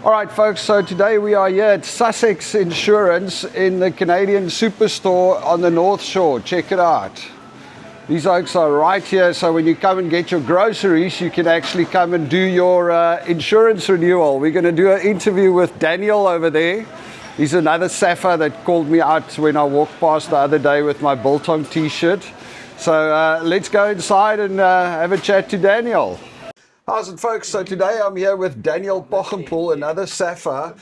All right, folks, so today we are here at Sussex Insurance in the Canadian Superstore on the North Shore. Check it out. These oaks are right here, so when you come and get your groceries, you can actually come and do your insurance renewal. We're going to do an interview with Daniel over there. He's another Safa that called me out when I walked past the other day with my Biltong t-shirt. So let's go inside and have a chat to Daniel. How's it, folks? So today I'm here with Daniel Pochenpoel, another Safa.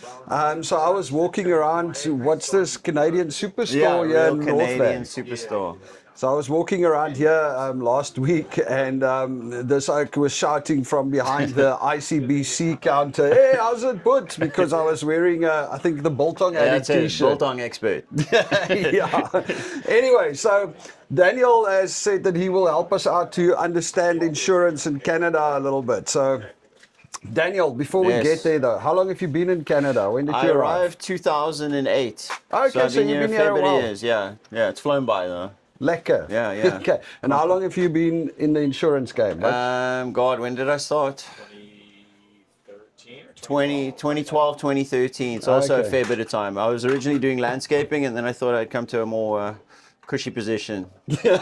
So I was walking around to, what's this, Canadian Superstore here in Real Canadian Superstore. So I was walking around here last week, and this oak was shouting from behind the ICBC counter, "Hey, how's it put?" Because I was wearing, I think, the Biltong Addict t-shirt. Biltong expert. Yeah. Anyway, so Daniel has said that he will help us out to understand insurance in Canada a little bit. So, Daniel, before we get there, though, how long have you been in Canada? When did you arrive? I arrived 2008. Okay, so I've been you've here been here a while. years. Yeah, it's flown by though. Lekker. Yeah. Okay. And how long have you been in the insurance game? God, when did I start? 2012, 2013. So also a fair bit of time. I was originally doing landscaping, and then I thought I'd come to a more cushy position. They said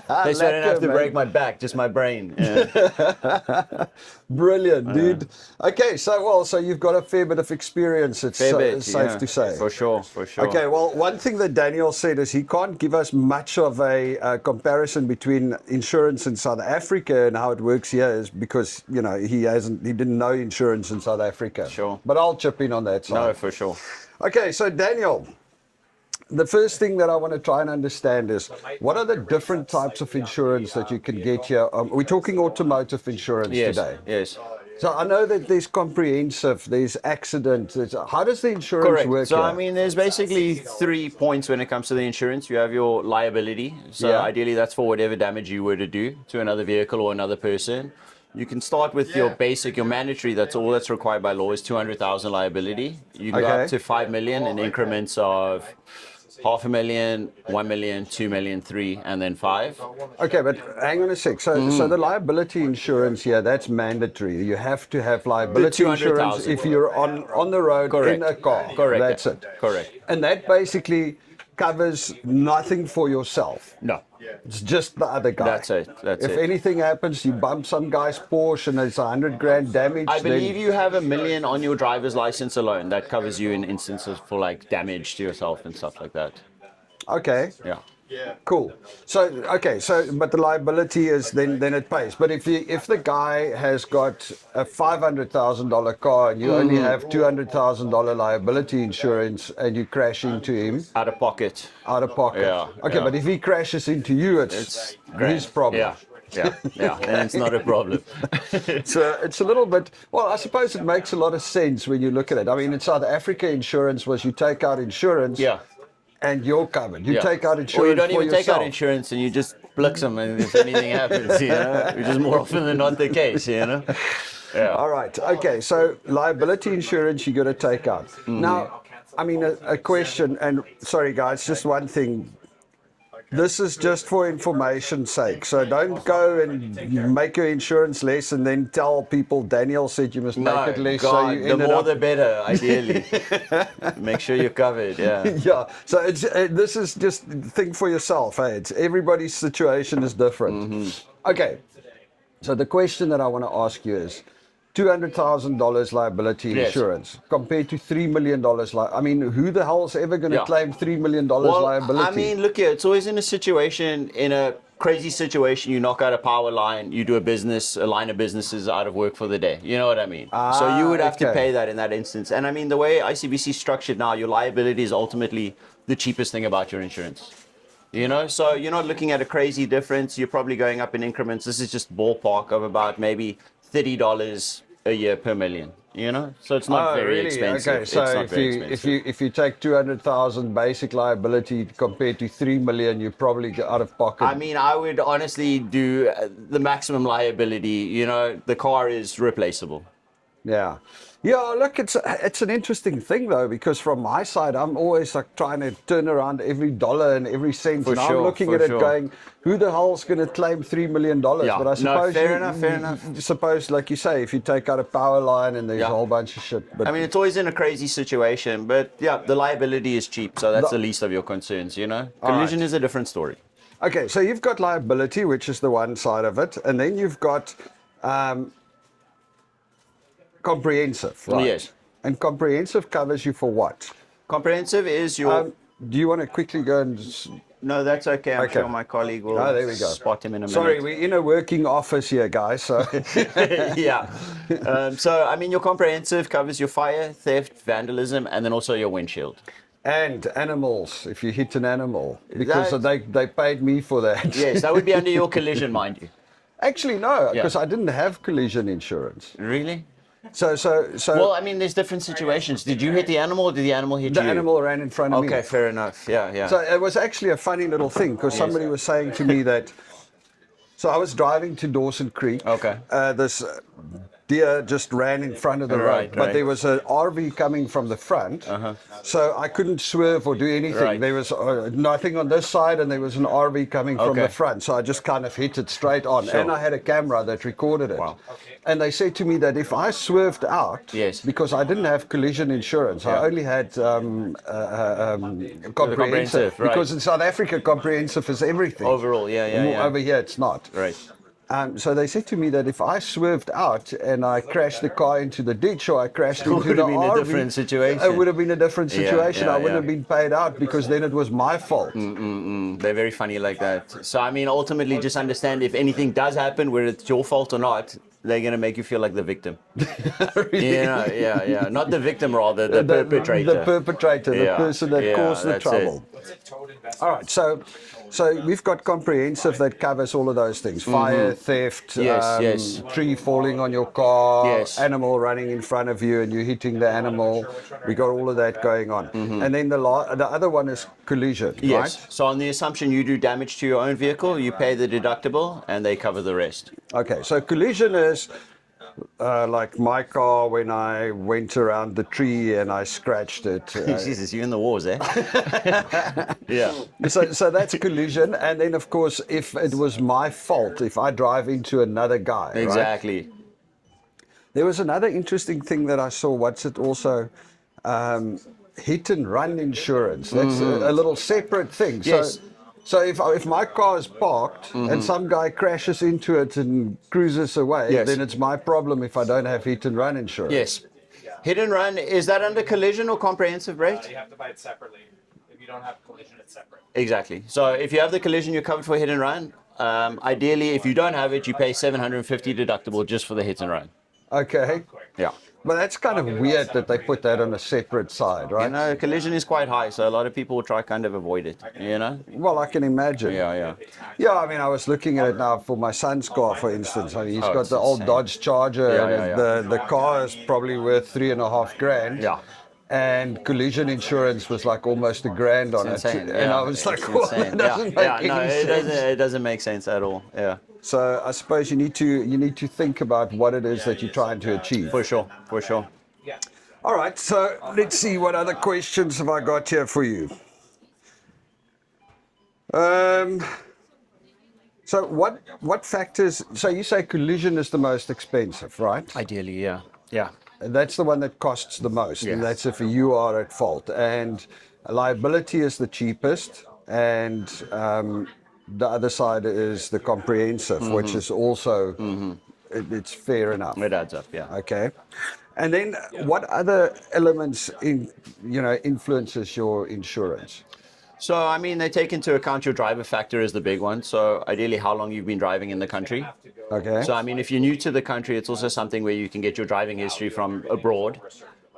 I didn't have to break my back, just my brain. Yeah. Brilliant, dude. Okay, so you've got a fair bit of experience, it's safe to say. For sure. Okay, well, one thing that Daniel said is he can't give us much of a comparison between insurance in South Africa and how it works here, is because, you know, he didn't know insurance in South Africa. Sure. But I'll chip in on that side. No, for sure. Okay, so Daniel, the first thing that I want to try and understand is, what are the different types of insurance that you can get here? We're talking automotive insurance today. Yes. So I know that there's comprehensive, there's accident. How does the insurance work? So, here? I mean, there's basically 3 points when it comes to the insurance. You have your liability. So ideally, that's for whatever damage you were to do to another vehicle or another person. You can start with your basic, your mandatory, that's all that's required by law is 200,000 liability. You go up to 5 million in increments of 500,000, 1 million, 2 million, 3, and then 5. Okay, but hang on a sec. So the liability insurance here, that's mandatory. You have to have liability insurance if you're on the road in a car. Correct. That's it. Correct. And that basically covers nothing for yourself. No. It's just the other guy. That's it. If anything happens, you bump some guy's Porsche and there's 100 grand damage. I believe you have $1 million on your driver's license alone. That covers you in instances for like damage to yourself and stuff like that. Okay. Yeah. Cool. So but the liability is then it pays. But if the guy has got a $500,000 car and you only have $200,000 liability insurance and you crash into him out of pocket. Yeah. Okay, but if he crashes into you, it's his problem. Yeah, and it's not a problem. It's a little bit, well, I suppose it makes a lot of sense when you look at it. I mean, in South Africa, insurance was you take out insurance. And you're covered. You take out insurance. Or you don't for even yourself. take out insurance and you just blix them, and if anything happens, you know, which is more often than not the case, you know. Yeah. All right. Okay. So liability insurance you got to take out. Now, I mean, a question, and sorry guys, just one thing. This is just for information's sake. So don't go and make your insurance less and then tell people Daniel said you must make it less. God, so you the more the better, ideally. Make sure you're covered, Yeah. So this is just think for yourself. Hey? Everybody's situation is different. Okay. So the question that I want to ask you is, $200,000 liability insurance compared to $3 million. I mean, who the hell's ever going to claim $3 million liability? I mean, look here, it's always in a crazy situation. You knock out a power line, you do a line of businesses out of work for the day. You know what I mean? So you would have to pay that in that instance. And I mean, the way ICBC is structured now, your liability is ultimately the cheapest thing about your insurance. You know, so you're not looking at a crazy difference. You're probably going up in increments. This is just ballpark of about maybe $30 a year per million, you know, so it's not very expensive. Okay, so if you take 200,000 basic liability compared to 3 million, you probably get out of pocket. I mean, I would honestly do the maximum liability. You know, the car is replaceable. Yeah. Yeah, look, it's an interesting thing though, because from my side, I'm always like trying to turn around every dollar and every cent, For and I'm sure, looking for at it sure. going, who the hell's going to claim $3 million? Yeah. But I No, suppose fair enough. suppose, like you say, if you take out a power line and there's a whole bunch of shit. But I mean, it's always in a crazy situation, but yeah, the liability is cheap, so that's the least of your concerns, you know? Collision is a different story. Okay, so you've got liability, which is the one side of it, and then you've got comprehensive, right? Yes. And comprehensive covers you for what? Comprehensive is your... Do you want to quickly go and... No, that's okay. I'm sure my colleague will there we go. spot him in a minute. Sorry, we're in a working office here, guys. So yeah. So, I mean, your comprehensive covers your fire, theft, vandalism, and then also your windshield. And animals, if you hit an animal, because they paid me for that. Yes, that would be under your collision, mind you. Actually, no, because I didn't have collision insurance. Really? So. Well, I mean, there's different situations. Did you hit the animal, or did the animal hit you? The animal ran in front of me. Okay, fair enough. Yeah. So it was actually a funny little thing, because somebody was saying to me that. So I was driving to Dawson Creek. Okay. This deer just ran in front of the road, but there was an RV coming from the front, so I couldn't swerve or do anything. There was nothing on this side, and there was an RV coming from the front, so I just kind of hit it straight on. And I had a camera that recorded it. Wow. And they said to me that if I swerved out, because I didn't have collision insurance, I only had comprehensive, because in South Africa, comprehensive is everything. Overall, yeah. Over here, it's not. Right. So they said to me that if I swerved out and I crashed the car into the ditch, or I crashed into the RV, it would have been a different situation. It would have been a different situation. I wouldn't have been paid out, because then it was my fault. They're very funny like that. So, I mean, ultimately, just understand, if anything does happen, whether it's your fault or not, they're going to make you feel like the victim. Really? Yeah. Not the victim, rather, the perpetrator. The perpetrator, the person that caused the trouble. All right, so we've got comprehensive that covers all of those things: fire, theft, tree falling on your car, animal running in front of you and you hitting the animal. We got all of that going on. And then the other one is collision, right? So on the assumption you do damage to your own vehicle, you pay the deductible and they cover the rest. Okay, so collision is like my car when I went around the tree and I scratched it. Jesus, you in the wars, eh? Yeah. So that's collision. And then, of course, if it was my fault, if I drive into another guy. Exactly. Right? There was another interesting thing that I saw. What's it also? Hit and run insurance. That's a little separate thing. Yes. So if my car is parked and some guy crashes into it and cruises away, then it's my problem if I don't have hit and run insurance. Yes. Hit and run, is that under collision or comprehensive rate? You have to buy it separately. If you don't have collision, it's separate. Exactly. So if you have the collision, you're covered for hit and run. Ideally, if you don't have it, you pay $750 deductible just for the hit and run. Okay. Yeah. But that's kind of weird that they put that on a separate side, right? You know, collision is quite high, so a lot of people will try kind of avoid it, you know? Well, I can imagine. Yeah. Yeah, I mean, I was looking at it now for my son's car, for instance. I mean, he's got the old Dodge Charger, and the car is probably worth $3,500. Yeah. And collision insurance was like almost $1,000 on it. And I was like, well, that doesn't make any sense. It doesn't make sense at all, yeah. So I suppose you need to think about what it is that you're trying to achieve. For sure. Yeah. All right, so let's see, what other questions have I got here for you? So what factors? So you say collision is the most expensive, right? Ideally, yeah. And that's the one that costs the most, and that's if you are at fault. And liability is the cheapest, and the other side is the comprehensive, which is also it's fair enough. It adds up, yeah. Okay. And then what other elements influences your insurance? So, I mean, they take into account your driver factor is the big one. So, ideally, how long you've been driving in the country. Okay. So, I mean, if you're new to the country, it's also something where you can get your driving history from abroad,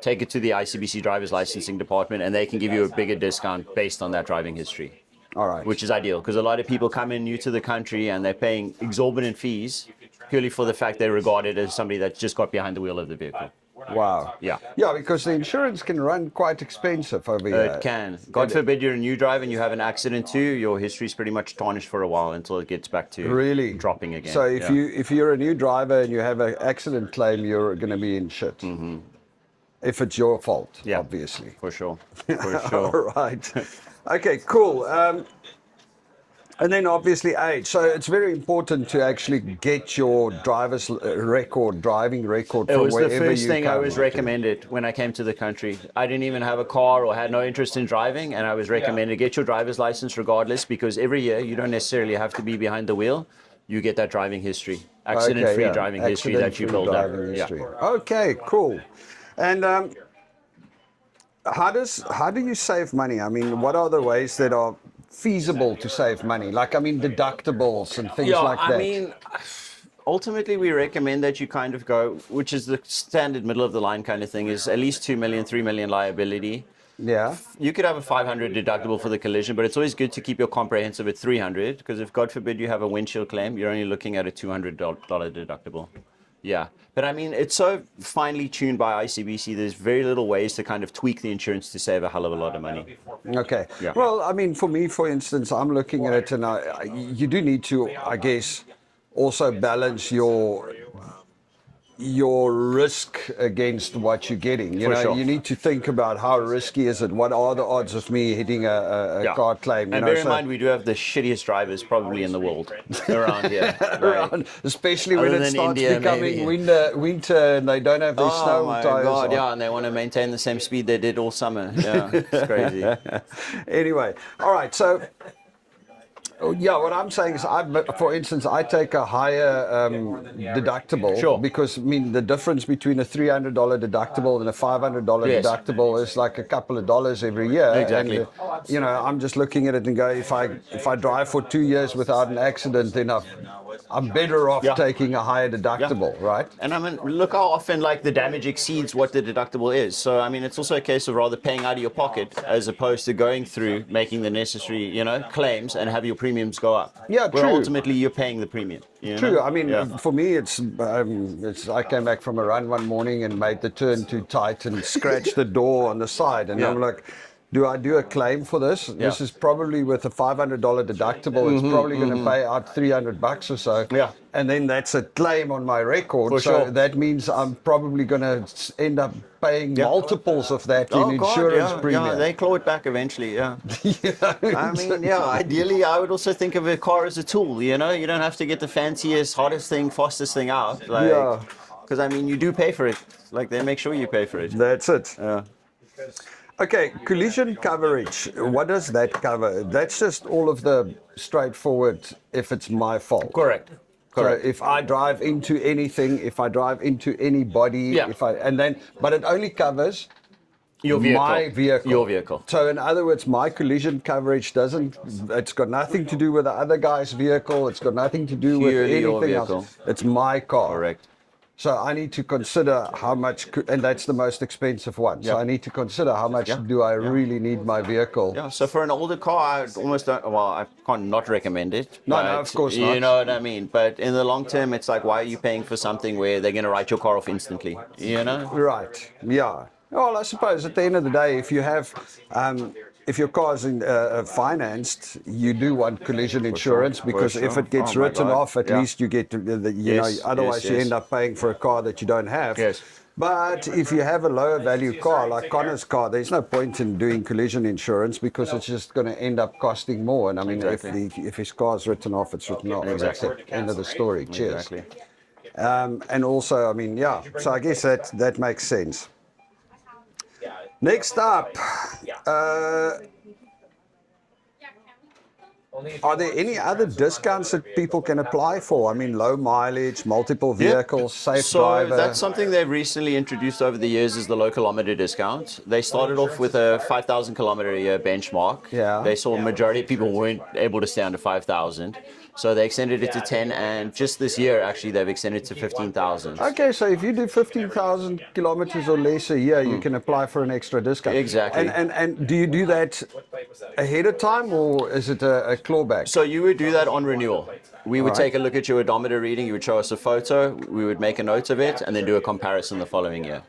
take it to the ICBC driver's licensing department, and they can give you a bigger discount based on that driving history. All right. Which is ideal, because a lot of people come in new to the country and they're paying exorbitant fees purely for the fact they're regarded as somebody that's just got behind the wheel of the vehicle. Wow. Yeah. Yeah, because the insurance can run quite expensive over here. It can. God forbid you're a new driver and you have an accident too, your history's pretty much tarnished for a while until it gets back to dropping again. So if you're a new driver and you have an accident claim, you're going to be in shit. if it's your fault, Yeah. obviously. For sure. For sure. All right. Okay, cool. And then obviously age. So it's very important to actually get your driver's record, driving record It from was the wherever first you thing I come was to. recommended when I came to the country. I didn't even have a car or had no interest in driving, and I was recommended get your driver's license regardless, because every year you don't necessarily have to be behind the wheel. You get that driving history, accident-free driving history that you Accident-free build up. driving Yeah. history. Okay, cool. And how do you save money? I mean, what are the ways that are feasible to save money? Like, I mean, deductibles and things like that. I mean, ultimately we recommend that you kind of go, which is the standard middle of the line kind of thing, is at least 2 million, 3 million liability. Yeah. You could have a 500 deductible for the collision, but it's always good to keep your comprehensive at 300, because if God forbid you have a windshield claim, you're only looking at a $200 deductible. Yeah, but I mean, it's so finely tuned by ICBC. There's very little ways to kind of tweak the insurance to save a hell of a lot of money. Okay. Yeah. Well, I mean, for me, for instance, I'm looking at it, and you do need to, I guess, also balance your risk against what you're getting. You For know, sure. you need to think about how risky is it. What are the odds of me hitting a car claim? You And know, bear in mind, we do have the shittiest drivers probably in the world around here. Like, especially when other it than starts India, becoming maybe. winter and they don't have their oh snow my tires God, on. yeah, and they want to maintain the same speed they did all summer. Yeah, it's crazy. Anyway, all right, so yeah, what I'm saying is, for instance, I take a higher deductible. Sure. Because, I mean, the difference between a $300 deductible and a $500 Yes. deductible is like a couple of dollars every year. Exactly. And, you know, I'm just looking at it and go, if I drive for 2 years without an accident, then I'm better off Yeah. taking a higher deductible, right? And I mean, look how often like the damage exceeds what the deductible is. So I mean, it's also a case of rather paying out of your pocket as opposed to going through making the necessary, claims and have your premiums go up. Yeah, Where true. ultimately you're paying the premium. True. I mean, Yeah. for me, it's I came back from a run one morning and made the turn too tight and scratched the door on the side, and Yeah. I'm like, do I do a claim for this? This is probably with a $500 deductible. It's probably going to pay out $300 or so. Yeah. And then that's a claim on my record. For so sure. that means I'm probably going to end up paying multiples of that in insurance premium. Yeah, they claw it back eventually, yeah. Yeah. I mean, yeah, ideally I would also think of a car as a tool, you don't have to get the fanciest, hottest thing, fastest thing out. Like, Yeah. Because, I mean, you do pay for it. Like, they make sure you pay for it. That's it. Yeah. Okay, collision coverage. What does that cover? That's just all of the straightforward if it's my fault. Correct. So if I drive into anything, if I drive into anybody, Yeah. but it only covers Your vehicle. my vehicle. Your vehicle. So in other words, my collision coverage it's got nothing to do with the other guy's vehicle. It's got nothing to do with Purely your anything vehicle. else. It's my car. Correct. So I need to consider how much, and that's the most expensive one. So I need to consider how much do I really need my vehicle. Yeah, so for an older car, I almost don't, I can't not recommend it. No, but of course not. You know what I mean? But in the long term, it's like, why are you paying for something where they're going to write your car off instantly? Right, yeah. Well, I suppose at the end of the day, if you have, if your car's financed, you do want collision insurance because if it gets written off, at least you get, otherwise you end up paying for a car that you don't have. Yes. But if you have a lower value car, like Connor's car, there's no point in doing collision insurance because it's just going to end up costing more. And I mean, if his car's written off, it's written off. Exactly. That's it. End of the story. Cheers. Exactly. And also, I mean, yeah, so I guess that makes sense. Next up, are there any other discounts that people can apply for? I mean, low mileage, multiple vehicles, safe driver. So that's something they've recently introduced over the years is the low kilometer discount. They started off with a 5,000 kilometer a year benchmark. Yeah. They saw a majority of people weren't able to stay under 5,000. So they extended it to 10, and just this year, actually, they've extended it to 15,000. Okay, so if you do 15,000 kilometers or less a year, you can apply for an extra discount. Exactly. And do you do that ahead of time, or is it a clawback? So you would do that on renewal. We would take a look at your odometer reading, you would show us a photo, we would make a note of it, and then do a comparison the following year.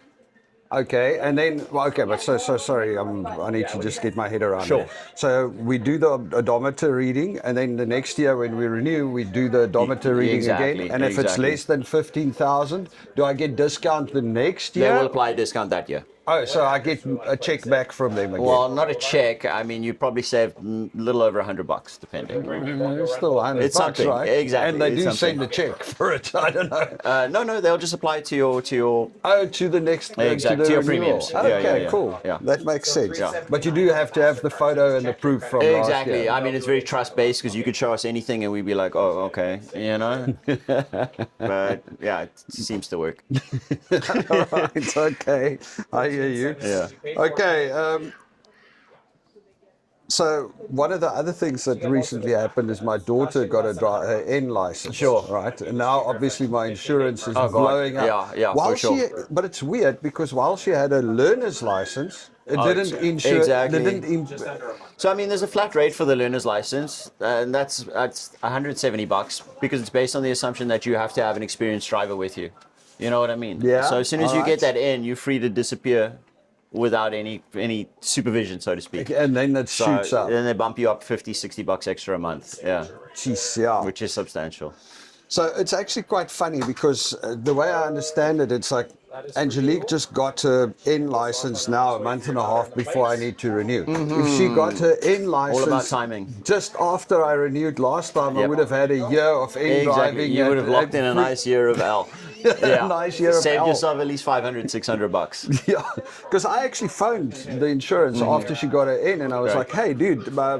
Okay, and then, but so sorry, I need to just get my head around Sure. it. So we do the odometer reading, and then the next year when we renew, we do the odometer reading Exactly, again. And if it's exactly. less than 15,000, do I get discount the next year? They will apply a discount that year. Oh, so I get a check back from them again. Well, not a check. I mean, you probably save a little over $100, depending. It's still $100, It's something, right? exactly, And they it's do something. send a check for it. I don't know. No, they'll just apply it to your To the next, Exactly, to to your renewal. premiums. Yeah, Okay, yeah. cool. Yeah. That makes sense. Yeah. But you do have to have the photo and the proof from last Exactly. year. I mean, it's very trust-based because you could show us anything and we'd be like, oh, okay, you know. But yeah, it seems to work. All right, okay. I hear you. Yeah. Okay. So one of the other things that recently happened is my daughter got her N license. Sure. Right. And now obviously my insurance is Oh, God. blowing up. Yeah, While for sure. But it's weird because while she had a learner's license, it didn't insure. exactly. It didn't Just under a month. So I mean, there's a flat rate for the learner's license, and that's $170 because it's based on the assumption that you have to have an experienced driver with you. You know what I mean? Yeah, So as soon as you alright. get that in, you're free to disappear without any supervision, so to speak. And then it So shoots up. then they bump you up $50-$60 extra a month. Yeah, Jeez, yeah. which is substantial. So it's actually quite funny because the way I understand it, it's like Angelique just got her N license now a month and a half before I need to renew. If she got her N license All about timing. just after I renewed last time, I Yep. would have had a year of N Exactly. driving. You would have and- locked in a nice year of L. Yeah. Nice year of Saved L. yourself at least $500-$600. Yeah, because I actually phoned the insurance after she got her in, and I was Right. like, "Hey, dude, my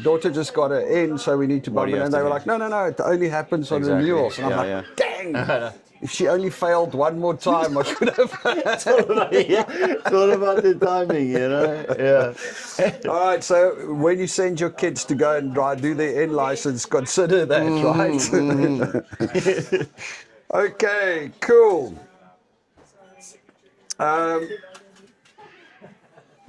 daughter just got her in, so we need to bump do it." you And have they to were do? like, "No, it only happens on Exactly. renewals." And I'm Yeah, like, "Dang! If she only failed one more time, I could have." Yeah, it's all about the timing, you know? Yeah. All right, so when you send your kids to go and do their N license, consider that, right? Okay, cool.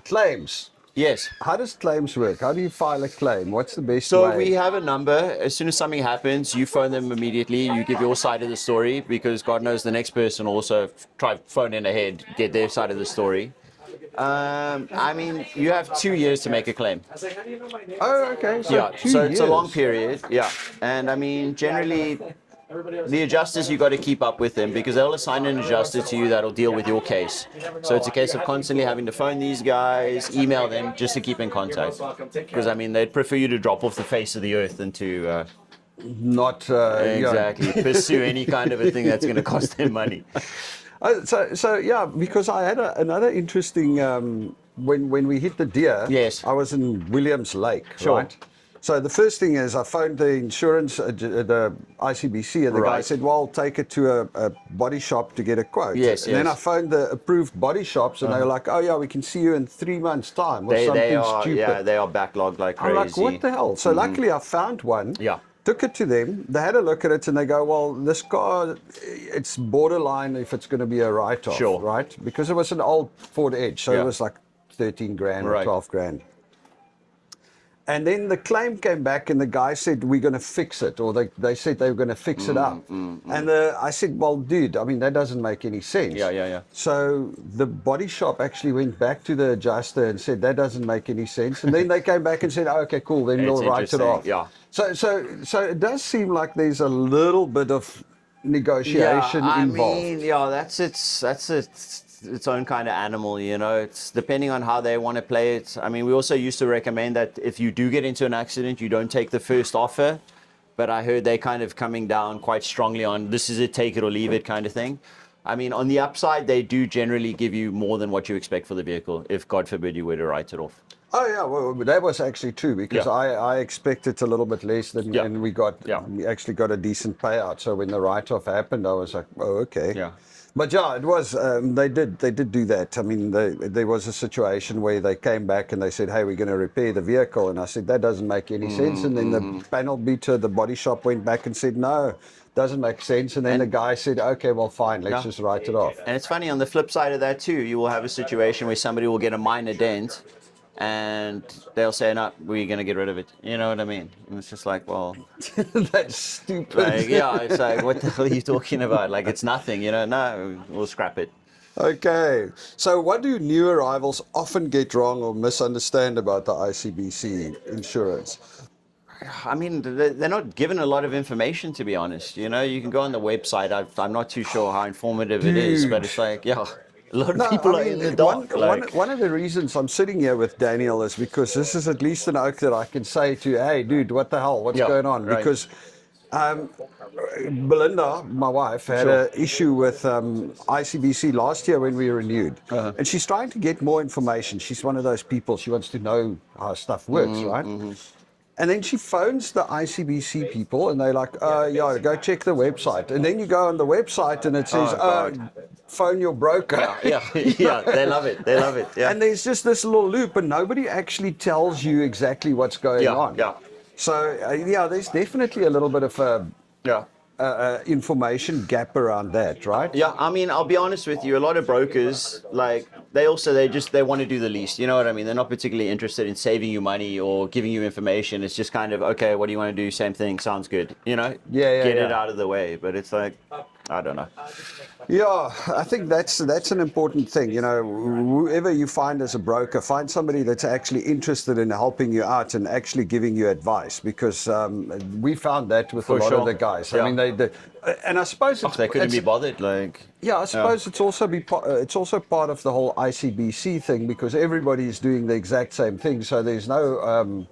Claims. Yes. How does claims work? How do you file a claim? What's the best So way? we have a number. As soon as something happens, you phone them immediately. You give your side of the story because God knows the next person will also try phone in ahead, get their side of the story. I mean, you have 2 years to make a claim. I was like, how do you know my name? Oh, okay. So Yeah, 2 so it's a long years. period. Yeah, and I mean, generally, Everybody else. the adjusters, you got to keep up with them because they'll assign an adjuster to you that'll deal with your case. So it's a case of constantly having to phone these guys, email them just to keep in contact. welcome. Take care. Because I mean, they'd prefer you to drop off the face of the earth than to Not exactly pursue any kind of a thing that's going to cost them money. So yeah, because I had another interesting when we hit the deer. Yes. I was in Williams Lake, Sure. right? So the first thing is I phoned the insurance, the ICBC, and the guy Right. said, "Well, take it to a body shop to get a quote." Yes, And then I yes. phoned the approved body shops, and they were like, "Oh yeah, we can see you in 3 months' time," or They something are stupid. yeah, they are backlogged like I'm crazy. like, what the hell? So luckily I found one. Yeah. Took it to them. They had a look at it and they go, well, this car, it's borderline if it's going to be a write-off, Sure. right? Because it was an old Ford Edge, so Yeah. it was like 13 grand or Right. 12 grand. And then the claim came back and the guy said, we're going to fix it. Or they said they were going to fix it up. And I said, well, dude, I mean, that doesn't make any sense. Yeah. So the body shop actually went back to the adjuster and said, that doesn't make any sense. And then they came back and said, oh, okay, cool, then It's we'll write it interesting, off. yeah. So it does seem like there's a little bit of negotiation I involved. mean, yeah, that's its own kind of animal, you know. It's depending on how they want to play it. I mean, we also used to recommend that if you do get into an accident, you don't take the first offer. But I heard they kind of coming down quite strongly on this is it, take it or leave it kind of thing. I mean, on the upside, they do generally give you more than what you expect for the vehicle, if God forbid you were to write it off. Oh yeah, well that was actually true because Yeah. I expected a little bit less than, Yeah. and we actually got a decent payout. So when the write-off happened, I was like, oh okay. Yeah. But yeah, it was they did do that. I mean, there was a situation where they came back and they said, hey, we're going to repair the vehicle, and I said that doesn't make any sense. And then the panel beater, the body shop went back and said no, doesn't make sense. And then the guy said, okay, well fine, let's just write it off. And it's funny, on the flip side of that too, you will have a situation where somebody will get a minor dent and they'll say, no, we're going to get rid of it. You know what I mean? And it's just like, well, That's stupid. like, yeah, it's like, what the hell are you talking about? Like, it's nothing, you know? No, we'll scrap it. Okay, so what do new arrivals often get wrong or misunderstand about the ICBC insurance? I mean, they're not given a lot of information, to be honest. You know, you can go on the website. I'm not too sure how informative it is, but it's like, yeah. A lot of No, people I are mean, in the dark. one of the reasons I'm sitting here with Daniel is because this is at least an oak that I can say to, hey, dude, what the hell? What's Yeah, going on? right. Because Belinda, my wife, had Sure. an issue with ICBC last year when we renewed. Uh-huh. And she's trying to get more information. She's one of those people, she wants to know how stuff works, right? And then she phones the ICBC people and they're like, yeah, go check the website. And then you go on the website and it says, God. phone your broker. Yeah, yeah, they love it. They love it. Yeah. And there's just this little loop and nobody actually tells you exactly what's going on. Yeah. So, yeah, there's definitely a little bit of Yeah. information gap around that, right? Yeah, I mean, I'll be honest with you. A lot of brokers, like, they want to do the least. You know what I mean? They're not particularly interested in saving you money or giving you information. It's just kind of, okay, what do you want to do? Same thing. Sounds good. You know? Yeah, Get it yeah. out of the way. But it's like, I don't know. Yeah, I think that's an important thing. You know, whoever you find as a broker, find somebody that's actually interested in helping you out and actually giving you advice, because we found that with a lot of the guys. Yeah. I mean, and I suppose They couldn't be bothered. Like, yeah, I suppose it's also part of the whole ICBC thing, because everybody is doing the exact same thing. So there's no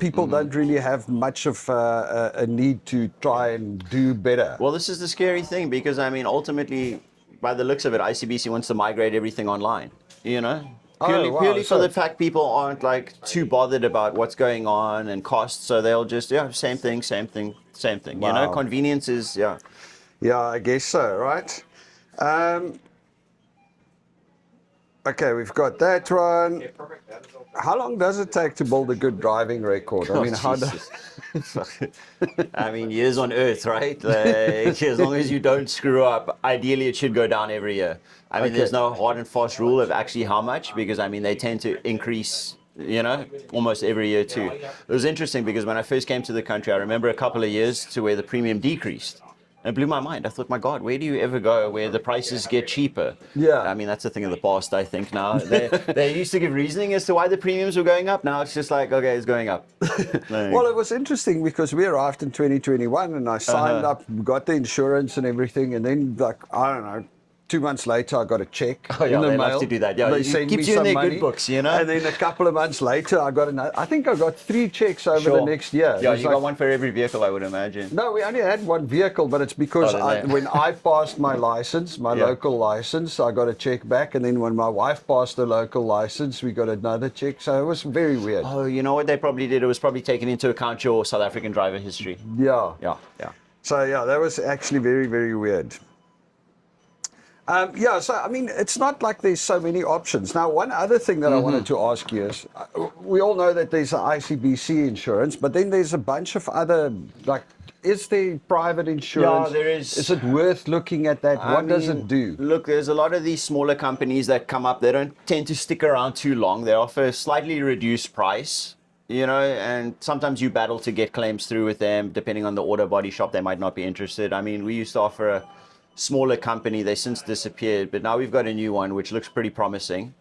people don't really have much of a need to try and do better. well, this is the scary thing, because I mean, ultimately, by the looks of it, ICBC wants to migrate everything online. You know, purely for the fact people aren't like too bothered about what's going on and costs, so they'll just same thing. You know, Wow. convenience is Yeah, I guess so, right? Okay, we've got that one. Okay, perfect. That is all. How long does it take to build a good driving record? I mean, how do, I mean, years on earth, right? Like, as long as you don't screw up, ideally it should go down every year. I mean, there's no hard and fast rule of actually how much, because I mean, they tend to increase, you know, almost every year too. It was interesting because when I first came to the country, I remember a couple of years to where the premium decreased. It blew my mind. I thought, my God, where do you ever go where the prices get cheaper? Yeah. I mean, that's a thing of the past, I think, now. They used to give reasoning as to why the premiums were going up. Now it's just like, okay, it's going up. Like, well, it was interesting because we arrived in 2021 and I signed up, got the insurance and everything, and then, like, I don't know, 2 months later, I got a check in the they mail. love to do that. Yeah, They it sent keeps me you in some their money, good books, you know? And then a couple of months later, I got another. I think I got 3 checks over the next year. Yeah, It's you got one for every vehicle, I would imagine. No, we only had one vehicle, but it's because when I passed my license, my Yeah. local license, I got a check back. And then when my wife passed the local license, we got another check. So it was very weird. Oh, you know what they probably did? It was probably taking into account your South African driver history. Yeah. Yeah. So, yeah, that was actually very, very weird. Yeah, so, I mean, it's not like there's so many options. Now, one other thing that I wanted to ask you is, we all know that there's an ICBC insurance, but then there's a bunch of other, like, is there private insurance? Yeah, there is. Is it worth looking at that? What does it do? Look, there's a lot of these smaller companies that come up. They don't tend to stick around too long. They offer a slightly reduced price, you know, and sometimes you battle to get claims through with them. Depending on the auto body shop, they might not be interested. I mean, we used to offer a smaller company. They since disappeared, but now we've got a new one which looks pretty promising.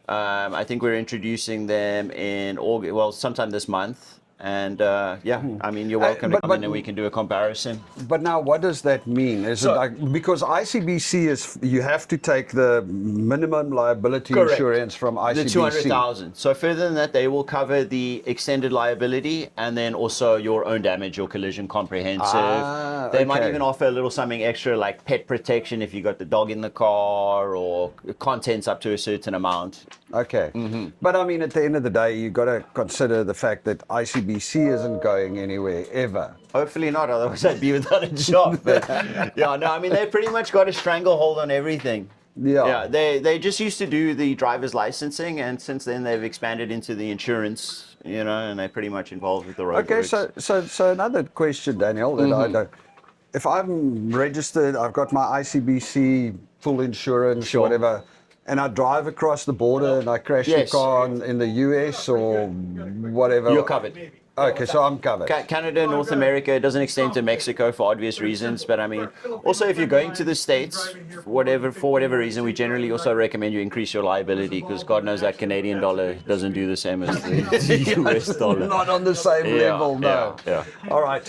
I think we're introducing them in August, well, sometime this month. And I mean, you're welcome to come in and we can do a comparison. But now, what does that mean? Is it like, because ICBC is, you have to take the minimum liability insurance from ICBC. The 200,000. So further than that, they will cover the extended liability and then also your own damage, your collision comprehensive. They might even offer a little something extra like pet protection if you got the dog in the car, or contents up to a certain amount. Okay. But I mean, at the end of the day, you got to consider the fact that ICBC isn't going anywhere ever. Hopefully not, otherwise I'd be without a job. But yeah, no, I mean, they've pretty much got a stranglehold on everything. Yeah, they just used to do the driver's licensing, and since then they've expanded into the insurance, you know, and they're pretty much involved with the road. Okay, so another question, Daniel, that I don't. If I'm registered, I've got my ICBC full insurance, whatever, and I drive across the border and I crash the car in the US or whatever. You're covered. Okay, so I'm covered. Canada, North America, it doesn't extend to Mexico for obvious reasons, but I mean, also if you're going to the States, for whatever reason, we generally also recommend you increase your liability because God knows that Canadian dollar doesn't do the same as the US dollar. Not on the same level, no. Yeah. All right.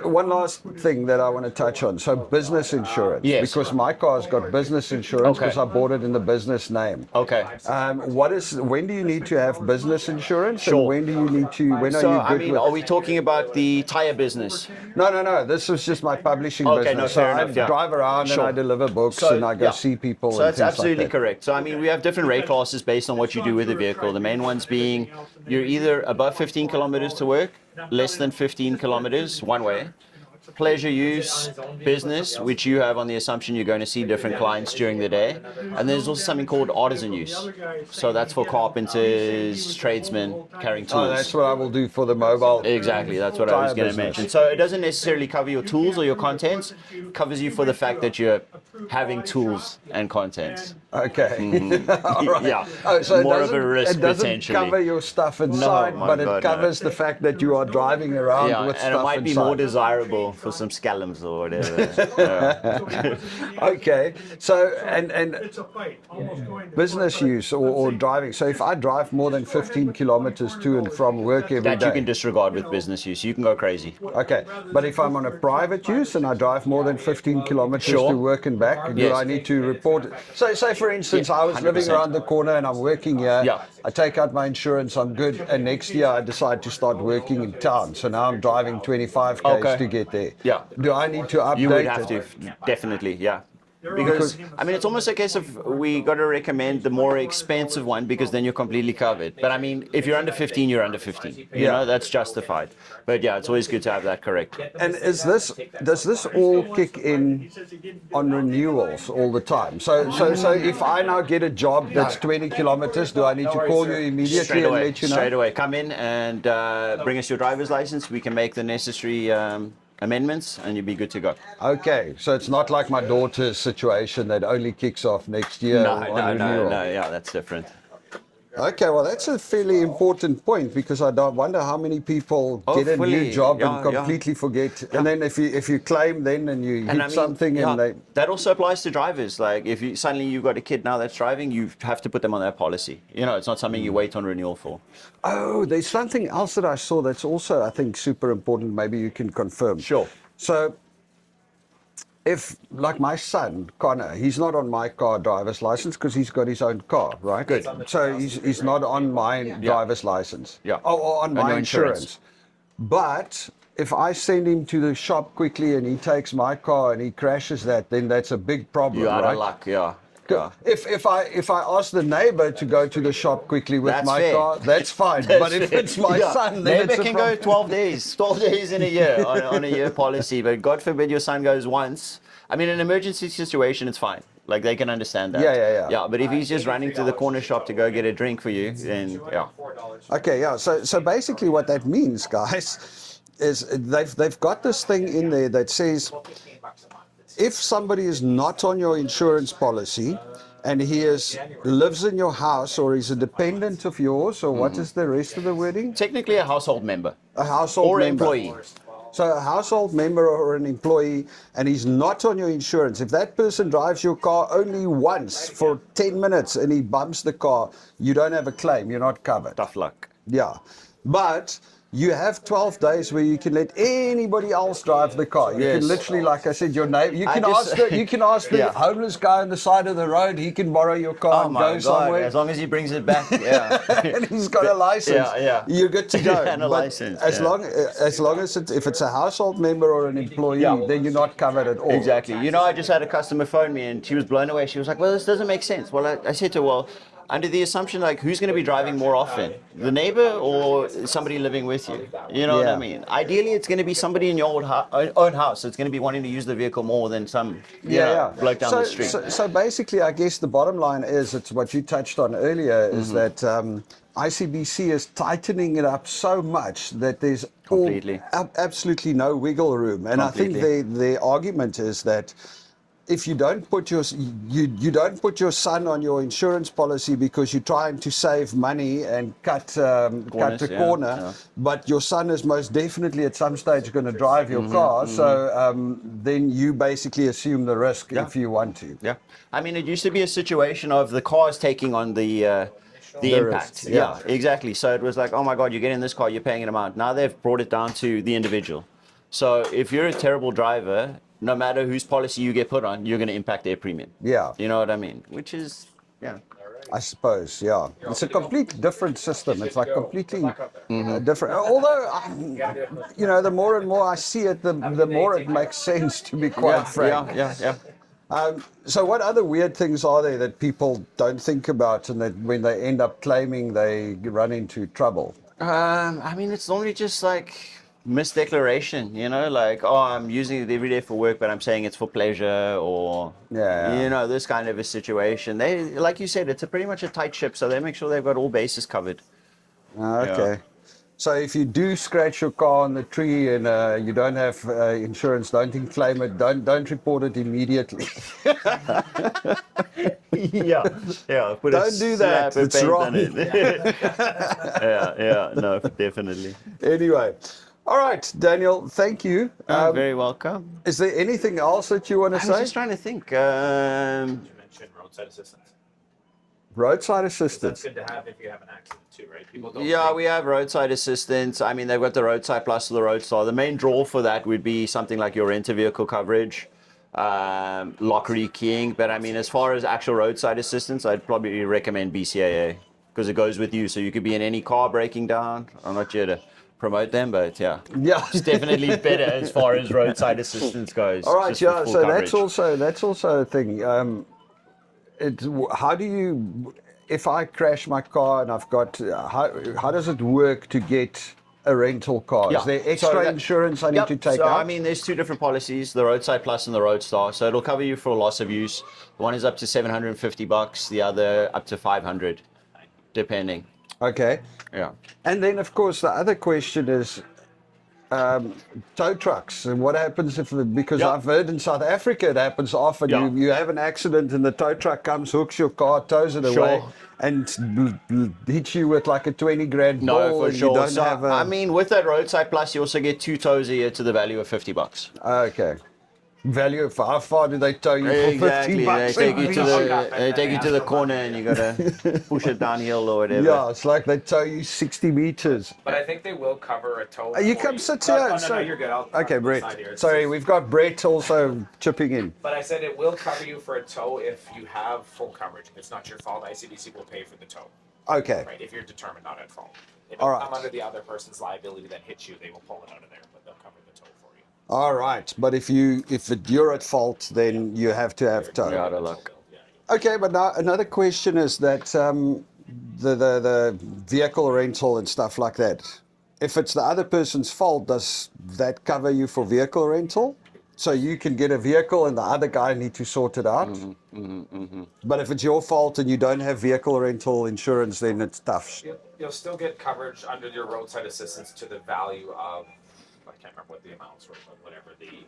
One last thing that I want to touch on. So business insurance. Yes. Because my car's got business insurance Okay. because I bought it in the business name. Okay. When do you need to have business insurance? Sure. And when do you need to, when are So, you I good mean, with? are we talking about the tire business? No. This was just my publishing Okay, business. no, So fair I enough, yeah. drive around Sure. and I deliver books So, and I go yeah. see people So and that's things absolutely like that. correct. So I mean, we have different rate classes based on what you do with the vehicle. The main ones being you're either above 15 kilometers to work, less than 15 kilometers one way, pleasure use, business, which you have on the assumption you're going to see different clients during the day. And there's also something called artisan use. So that's for carpenters, tradesmen carrying tools. Oh, that's what I will do for the mobile. Exactly, that's what I was going to mention. So it doesn't necessarily cover your tools or your contents, it covers you for the fact that you're having tools and contents. Okay. All right. Yeah, Oh, so more of a risk it doesn't potentially. cover your stuff inside, my but it God, no. covers the fact that you are driving around Yeah, with and stuff it might be inside. more desirable for some scallops or whatever. Okay. So and business use or driving. So if I drive more than 15 kilometers to and from work every That day. you can disregard with business use. You can go crazy. Okay, but if I'm on a private use and I drive more than 15 kilometers Sure. to work and back, do Yes. I need to report it? So, say for instance, Yeah, I was living 100%. around the corner and I'm working here. Yeah. I take out my insurance, I'm good, and next year I decide to start working in town. So now I'm driving 25 k's Okay. to get there. Yeah. Do I need to update You would have it? to, definitely, yeah. Because, I mean, it's almost a case of we got to recommend the more expensive one because then you're completely covered. But I mean, if you're under 15, you're under 15. You Yeah. know, that's justified. But yeah, it's always good to have that correct. And does this all kick in on renewals all the time? So if I now get a job that's 20 kilometers, do I need to call you immediately Straight and away, let you know? straight away. Come in and bring us your driver's license. We can make the necessary amendments and you'll be good to go. Okay, so it's not like my daughter's situation that only kicks off next year on renewal. No, yeah, that's different. Okay, well that's a fairly important point because I don't wonder how many people get a new Hopefully, job yeah, and completely forget. And then if you claim then and you hit And I mean, something yeah, and they that also applies to drivers. Like if you suddenly you've got a kid now that's driving, you have to put them on that policy. You know, it's not something you wait on renewal for. Oh, there's something else that I saw that's also I think super important. Maybe you can confirm. Sure. So if, like my son, Connor, he's not on my car driver's license because he's got his own car, right? Good. So he's not on my driver's license. Yeah. Or on my your insurance. But if I send him to the shop quickly and he takes my car and he crashes that, then that's a big problem, You're out right? of luck, yeah. Yeah. If I ask the neighbor to go to the shop quickly with That's my fair. car, that's fine. But if it's my son, then neighbor it's a can problem. go 12 days, 12 days in a year on a year policy. But God forbid your son goes once. I mean, in an emergency situation, it's fine. Like they can understand that. Yeah. Yeah, but if he's just running to the corner shop to go get a drink for you, then yeah. Okay, yeah. So basically, what that means, guys, is they've got this thing in there that says if somebody is not on your insurance policy and he lives in your house or is a dependent of yours, or what is the rest of the wording? Technically a household member. A household Or member. employee. So a household member or an employee, and he's not on your insurance. If that person drives your car only once for 10 minutes and he bumps the car, you don't have a claim. You're not covered. Tough luck. Yeah. But you have 12 days where you can let anybody else drive the car. You can literally, like I said, your neighbor. You can ask the Yeah. homeless guy on the side of the road. He can borrow your car Oh and my go God, somewhere. as long as he brings it back, yeah. And he's got a license. Yeah. You're good to go. And a But license, As yeah. long as if it's a household member or an employee, then you're not covered at all. Exactly. You know, I just had a customer phone me and she was blown away. She was like, well, this doesn't make sense. Well, I said to her, well, under the assumption, like, who's going to be driving more often? The neighbor or somebody living with you? You know what I mean? Ideally, it's going to be somebody in your own house. It's going to be wanting to use the vehicle more than some bloke down the street. So basically, I guess the bottom line is, it's what you touched on earlier, is that ICBC is tightening it up so much that there's Completely. absolutely no wiggle room. And I think Completely. the argument is that if you don't put you don't put your son on your insurance policy because you're trying to save money and cut the corner, but your son is most definitely at some stage going to drive your car, so then you basically assume the risk if you want to. Yeah, I mean, it used to be a situation of the cars taking on the impact. Risk, yeah, exactly. So it was like, oh my God, you get in this car, you're paying an amount. Now they've brought it down to the individual. So if you're a terrible driver, no matter whose policy you get put on, you're going to impact their premium. Yeah. You know what I mean? Which is, yeah. I suppose, yeah. It's a completely different system. It's like completely different. Although, you know, the more and more I see it, the more it makes sense, to be quite frank. Yeah. So what other weird things are there that people don't think about and that when they end up claiming they run into trouble? I mean, it's normally just like misdeclaration, you know, like, oh, I'm using it every day for work, but I'm saying it's for pleasure, or, you know, this kind of a situation. They, like you said, it's pretty much a tight ship, so they make sure they've got all bases covered. Okay. Yeah. So if you do scratch your car on the tree and you don't have insurance, don't claim it, don't report it immediately. yeah. Don't do that. It's wrong. No, definitely. Anyway. All right, Daniel, thank you. You're very welcome. Is there anything else that you want to say? I was just trying to think. You mentioned roadside assistance. Roadside assistance. That's good to have if you have an accident too, right? People don't. Yeah, we have roadside assistance. I mean, they've got the roadside plus or the roadstar. The main draw for that would be something like your rent-a-vehicle coverage, lockery keying. But I mean, as far as actual roadside assistance, I'd probably recommend BCAA because it goes with you. So you could be in any car breaking down. I'm not here to promote them, but yeah, it's definitely better as far as roadside assistance goes. All right, yeah. So coverage. that's also a thing. How do you, if I crash my car and I've got, how does it work to get a rental car? Is there extra insurance I need to take out? I mean, there's two different policies, the Roadside Plus and the Roadstar. So it'll cover you for loss of use. One is up to $750, the other up to $500, depending. Okay. Yeah. And then, of course, the other question is tow trucks. And what happens if, because I've heard in South Africa it happens often, you have an accident and the tow truck comes, hooks your car, tows it away, and hits you with like a 20 grand bill. No, for sure. You don't have I mean, with that Roadside Plus, you also get 2 tows a year to the value of $50. Okay. Value of how far do they tow you for $50? They take you to the corner and you gotta push it downhill or whatever. Yeah, it's like they tow you 60 meters. But I think they will cover a tow. You come sit here. No, you're good. Okay, Brett. Sorry, we've got Brett also chipping in. But I said it will cover you for a tow if you have full coverage. If it's not your fault, ICBC will pay for the tow. Okay. Right, if you're determined not at fault. If it All come under the other person's liability that hits you, they will pull it out of there, but they'll cover the tow for you. All right, but if you're at fault, then you have to have tow. You're out of luck. Okay, but now another question is that the vehicle rental and stuff like that. If it's the other person's fault, does that cover you for vehicle rental? So you can get a vehicle and the other guy need to sort it out. But if it's your fault and you don't have vehicle rental insurance, then it's tough. You'll still get coverage under your roadside assistance to the value of, I can't remember what the amounts were, but whatever the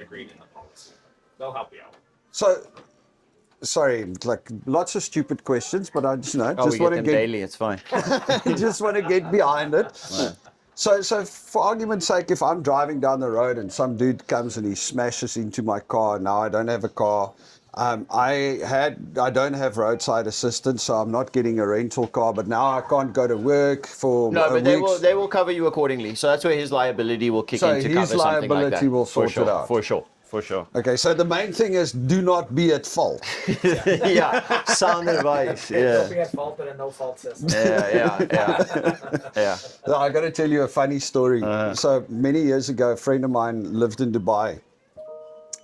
agreed in the policy. They'll help you out. So, sorry, like lots of stupid questions, but I just want to get daily. It's fine. just want to get behind it. Right. So for argument's sake, if I'm driving down the road and some dude comes and he smashes into my car, now I don't have a car. I don't have roadside assistance, so I'm not getting a rental car. But now I can't go to work for but they will cover you accordingly. So that's where his liability will kick in to cover something like that. So his liability will sort it out. For sure. Okay, so the main thing is do not be at fault. Yeah, sound advice. Don't be at fault in a no-fault system. Yeah. I got to tell you a funny story. So many years ago, a friend of mine lived in Dubai.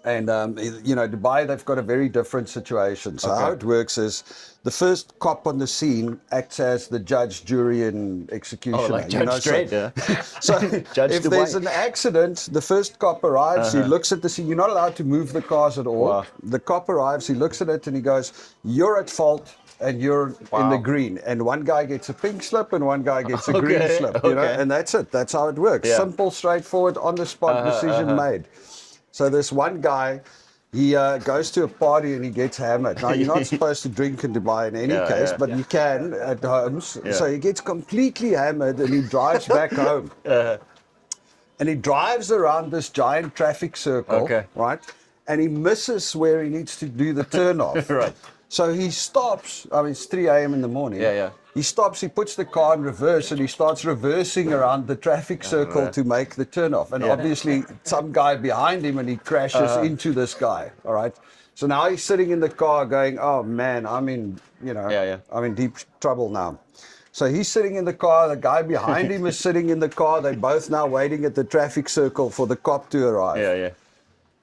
And, Dubai, they've got a very different situation. So how it works is the first cop on the scene acts as the judge, jury, and executioner. Oh, like Judge Dredd, So if there's an accident, the first cop arrives, he looks at the scene. You're not allowed to move the cars at all. Wow. The cop arrives, he looks at it, and he goes, you're at fault. And you're in the green, and one guy gets a pink slip and one guy gets a green slip, and that's it. That's how it works. Simple, straightforward, on the spot decision made. So this one guy he goes to a party and he gets hammered. Now, you're not supposed to drink in Dubai in any case, but you can at homes. Yeah. So he gets completely hammered and he drives back home. And he drives around this giant traffic circle, right? And he misses where he needs to do the turn-off. Right. So he stops. I mean, it's 3 a.m. in the morning. Yeah. He stops, he puts the car in reverse, and he starts reversing around the traffic circle to make the turn-off. And obviously, some guy behind him, and he crashes into this guy, all right? So now he's sitting in the car going, oh, man, I'm in, I'm in deep trouble now. So he's sitting in the car, the guy behind him is sitting in the car. They're both now waiting at the traffic circle for the cop to arrive. Yeah.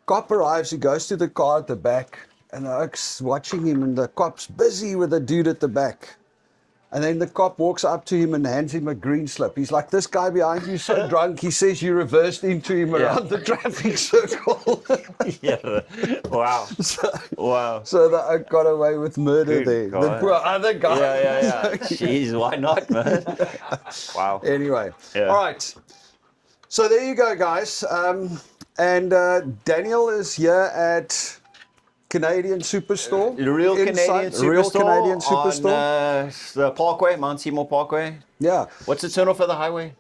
Cop arrives, he goes to the car at the back, and the oak's watching him, and the cop's busy with the dude at the back. And then the cop walks up to him and hands him a green slip. He's like, this guy behind you is so drunk, he says you reversed into him around the traffic circle. Wow. So the oak got away with murder there. God. The poor other guy. Yeah. Jeez, why not, man? Wow. Anyway, all right. So there you go, guys. And Daniel is here at Canadian Superstore. The Real Canadian Superstore. On the Parkway, Mount Seymour Parkway. Yeah. What's the turnover for the highway?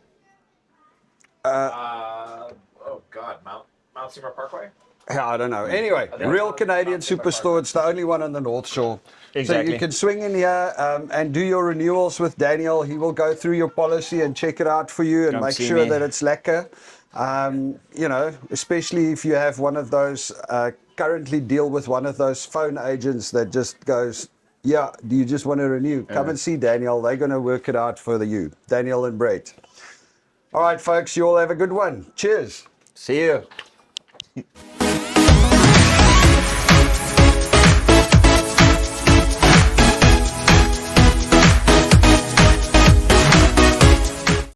Oh God, Mount Seymour Parkway. I don't know. Anyway, Real Canadian Superstore. It's the only one on the North Shore. Exactly. So you can swing in here and do your renewals with Daniel. He will go through your policy and check it out for you and make sure that it's lekker. Especially if you have one of those, currently deal with one of those phone agents that just goes, do you just want to renew? Come and see Daniel. They're going to work it out for you. Daniel and Brett. All right, folks, you all have a good one. Cheers. See you.